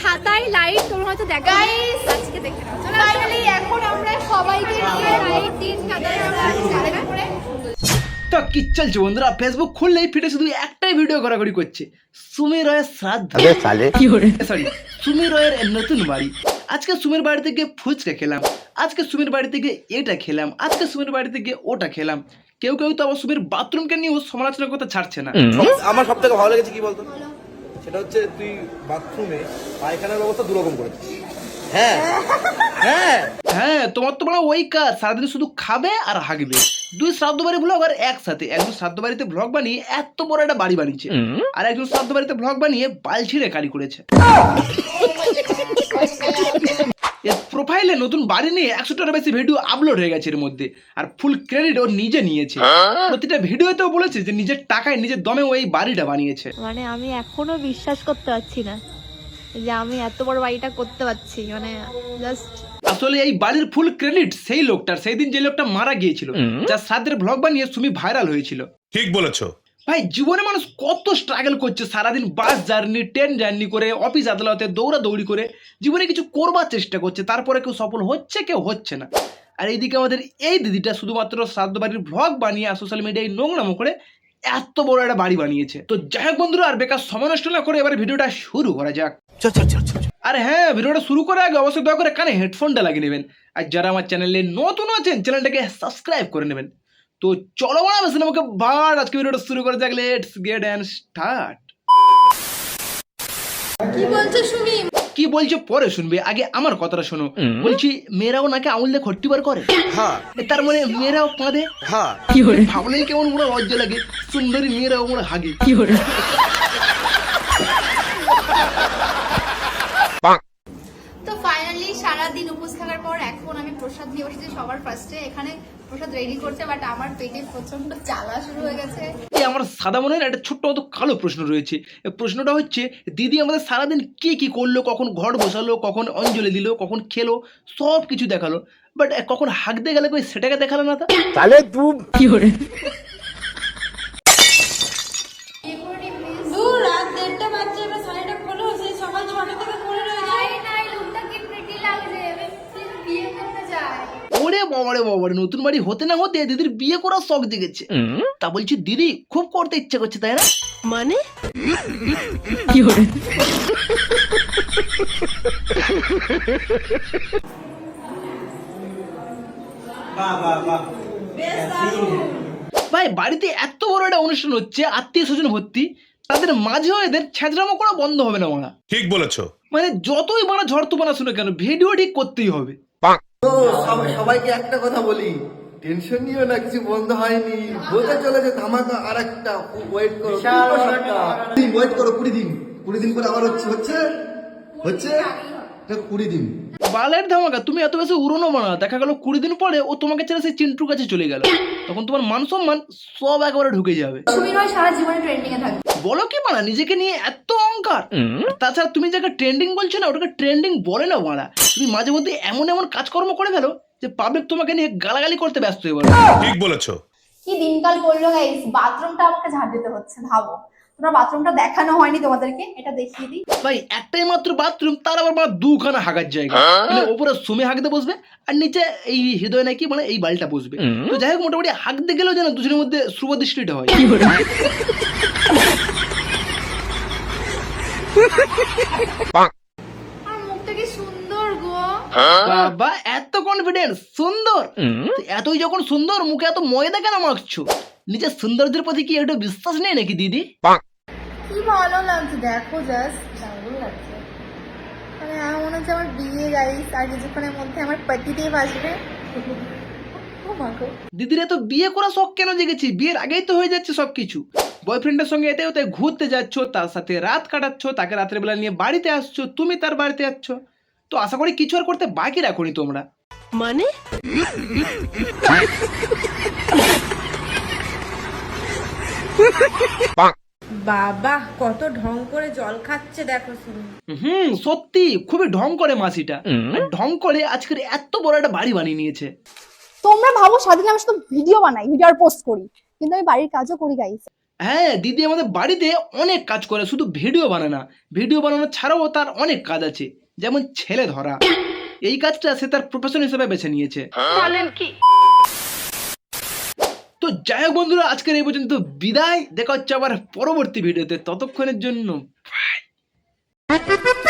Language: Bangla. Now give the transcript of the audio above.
ছাতায় লাইট তোমরা হয়তো দেখো গাইস, আজকে দেখে নাও। ফাইনালি এখন আমরা সবাইকে নিয়ে লাইট দিন ছাতায় আমরা চালাতে করে তো কি চলছে বন্ধুরা, ফেসবুক খুললেই ফিটে শুধু একটাই ভিডিও ঘোরাঘুরি করছে, সুমি রয়ের শ্রাদ্ধ। সরি, সুমি রয়ের নতুন বাড়ি। আজকে সুমির বাড়ি থেকে ফুচকা খেলাম, আজকে সুমির বাড়ি থেকে এটা খেলাম, আজকে সুমির বাড়ি থেকে ওটা খেলাম। কেউ কেউ তো আবার সুমির বাথরুমকে নিয়েও সমালোচনা করতে ছাড়ছে না। আমার সব থেকে ভালো লেগেছে কি বলতো, সেটা হচ্ছে তুই বাথরুমে পায়খানার ব্যবস্থা দুরকম করেছিস। হ্যাঁ হ্যাঁ হ্যাঁ, তোমার তো বলা ওই কাজ, সারাদিন শুধু খাবে আর হাগবে। দুই শ্রাদ্ধ বাড়ি ব্লগ আর একসাথে। একজন শ্রাদ্ধ বাড়িতে ব্লগ বানিয়ে এত বড় একটা বাড়ি বানিয়েছে, আর একজন শ্রাদ্ধ বাড়িতে ব্লগ বানিয়ে বালছিড়ে কালি করেছে। এর প্রোফাইলে নতুন বাড়ি নিয়ে 100টার বেশি ভিডিও আপলোড হয়ে গেছে এর মধ্যে, আর ফুল ক্রেডিট ও নিজে নিয়েছে। প্রতিটা ভিডিওতেও বলেছে যে নিজের টাকায় নিজের দমে ওই বাড়িটা বানিয়েছে। মানে আমি এখনো বিশ্বাস করতে পারছি না যে আমি এত বড় বাড়িটা করতে পারছি। মানে জাস্ট আসলে এই বাড়ির ফুল ক্রেডিট সেই লোকটার, সেই দিন যে লোকটা মারা গিয়েছিল, যার শ্রাদ্ধের ব্লগ বানিয়ে সুমি ভাইরাল হয়েছিল। ঠিক বলেছো ভাই, জীবনে মানুষ কত স্ট্রাগল করছে, সারাদিন বাস জার্নি, ট্রেন জার্নি করে, অফিস আদালতে দৌড়াদৌড়ি করে জীবনে কিছু করবার চেষ্টা করছে, তারপরে কেউ সফল হচ্ছে, কেউ হচ্ছে না। আর এইদিকে আমাদের এই দিদিটা শুধুমাত্র শ্রাদ্ধ বাড়ির ব্লগ বানিয়ে সোশ্যাল মিডিয়ায় নোংরামো করে এত বড় একটা বাড়ি বানিয়েছে। তো যাই হোক বন্ধুরা, আর বেকার সময় নষ্ট না করে এবার ভিডিওটা শুরু করা যাক। আর হ্যাঁ, ভিডিওটা শুরু করার আগে অবশ্যই দয়া করে কানে হেডফোনটা লাগিয়ে নেবেন, আর যারা আমার চ্যানেলে নতুন আছেন চ্যানেলটাকে সাবস্ক্রাইব করে নেবেন। তো চলো বলা বেশি আমাকে বাট আজকে ভিডিওটা শুরু করা যাক। Let's get and start. কি বলছো সুমি? কি বলছো পরে শুনবে, আগে আমার কথাটা শোনো। বলছি মেয়েরাও নাকি আঙুল দিয়ে খট্টি বার করে, হ্যাঁ তার মানে মেয়েরাও কাঁদে। হ্যাঁ ভাবলেই কেমন মনে লজ্জা লাগে, সুন্দরী মেয়েরাও মনে হাগে। তো ফাইনালি সারাদিন উপোস থাকার পর এখন আমি প্রসাদ দিয়ে বসেছি সবার ফার্স্টে। এখানে প্রসাদ রেডি করছে, বাট আমার পেটে প্রচন্ড জ্বালা শুরু হয়ে গেছে। এই আমার সাদা মনের একটা ছোট্ট মতো কালো প্রশ্ন রয়েছে। এই প্রশ্নটা হচ্ছে, দিদি আমাদের সারাদিন কি কি করলো, কখন ঘর বসালো, কখন অঞ্জলি দিল, কখন খেলো, সব কিছু দেখালো, বাট কখন হাঁকতে গেলে কই সেটাকে দেখালো না। তাহলে তুই কি করে দূর রাত 1:30 বাজছে, এবার শাড়িটা খোলো, সেই সকাল 6টা থেকে পরে রয়েছে। নাই লুকটা কি প্রিটি লাগছে, আমি প্লিজ বিয়ে করতে চাই। ওরে বাবারে বাবারে, নতুন বাড়ি হতে না হতে দিদির বিয়ে করার শখ জেগেছে। তা বলছি দিদি খুব করতে ইচ্ছে করছে, তাই না? মানে কি করে ভাই, বাড়িতে এত বড় একটা অনুষ্ঠান হচ্ছে, আত্মীয় স্বজন ভর্তি, তাদের মাঝেও এদের ছেঁচড়ামো করা বন্ধ হবে না মারা। ঠিক বলেছো মানে যতই বড় ঝড় তুফানা শুনে কেন, ভিডিও ঠিক করতেই হবে। সবাইকে একটা কথা বলি, টেনশন নিও না, কিছু বন্ধ হয়নি, হতে চলেছে ধামাকা। আর একটা ওয়েট করো, ওয়েট করো 20 দিন পরে আবার হচ্ছে 20 দিন। বালের ধামাকা, তুমি এত বেশি উড়নো মানা। দেখা গেল 20 দিন পরে ও তোমাকে ছেড়ে সেই চিন্টুর কাছে চলে গেল, তখন তোমার মান সম্মান সব একবারে ঢুকে যাবে। সুমির ভাই সারা জীবনে ট্রেন্ডিং এ থাকবে। বলো কি মানা, নিজেকে নিয়ে এত অহংকার। তাছাড়া তুমি যাকে ট্রেন্ডিং বলছো না, ওটাকে ট্রেন্ডিং বলে না মানা। তুমি মাঝে মধ্যে এমন এমন কাজকর্ম করে ফেলো যে পাবলিক তোমাকে নিয়ে গালাগালি করতে ব্যস্ত হয়ে পড়ে। ঠিক বলেছো কি দিনকাল করলো গাইস, বাথরুমটা আমাকে ঝাড় দিতে হচ্ছে। ভাবো, তোমরা বাথরুমটা দেখানো হয়নি তোমাদেরকে, এটা দেখিয়ে দিই। ভাই, একটাই মাত্র বাথরুম, তার আবার মা দুখানা হাগার জায়গা। মানে ওপরে সুমি হাগতে বসবে, আর নিচে এই হৃদয় নাকি মানে এই বালটা বসবে। তো যাই হোক, মোটামুটি হাগতে গেলেও যেন দুজনের মধ্যে শুভ দৃষ্টিটা হয়। আর মুখটা কি সুন্দর গো। বাবা, এত কনফিডেন্স, সুন্দর। তো এতই যখন সুন্দর, মুখে এত ময়দা কেন মাখছো? নিজের সৌন্দর্যের প্রতি কি একটু বিশ্বাস নেই নাকি দিদি? কি ভালো লাগছে, দেখো জাস্ট দারুণ লাগছে। মানে আমার মনে হচ্ছে আমার বিয়ে গাইস, আর কিছুক্ষণের মধ্যে আমার পতিদেব আসবে। ও মা গো। দিদির এত বিয়ে করা শখ কেন জেগেছি? বিয়ের আগেই তো হয়ে যাচ্ছে সবকিছু। বয়ফ্রেন্ডের সঙ্গে এতে ওতে ঘুরতে যাচ্ছ, তার সাথে রাত কাটাচ্ছ, তাকে রাত্রেবেলা নিয়ে বাড়িতে আসছো, তুমি তার বাড়িতে যাচ্ছ। তো আশা করি কিছু আর করতে বাকি রাখোনি তোমরা। মানে বাবা কত ঢং করে জল খাচ্ছে দেখো শুনি। সত্যি খুবই ঢং করে মাসিটা, আর ঢং করে আজকের এত বড় একটা বাড়ি বানিয়ে নিয়েছে। তোমরা ভাবো সারাদিন আমি শুধু ভিডিও বানাই, ভিডিও আর পোস্ট করি, কিন্তু আমি বাড়ির কাজও করি গাইস। হ্যাঁ, দিদি আমাদের বাড়িতে অনেক কাজ করে, শুধু ভিডিও বানায় না, ভিডিও বানানো ছাড়াও তার অনেক কাজ আছে, যেমন ছেলে ধরা। এই কাজটা সে তার প্রফেশন হিসেবে বেছে নিয়েছে। তো যাই হোক বন্ধুরা, আজকের এই পর্যন্ত বিদায়, দেখা হচ্ছে আবার পরবর্তী ভিডিওতে, ততক্ষণের জন্য bye।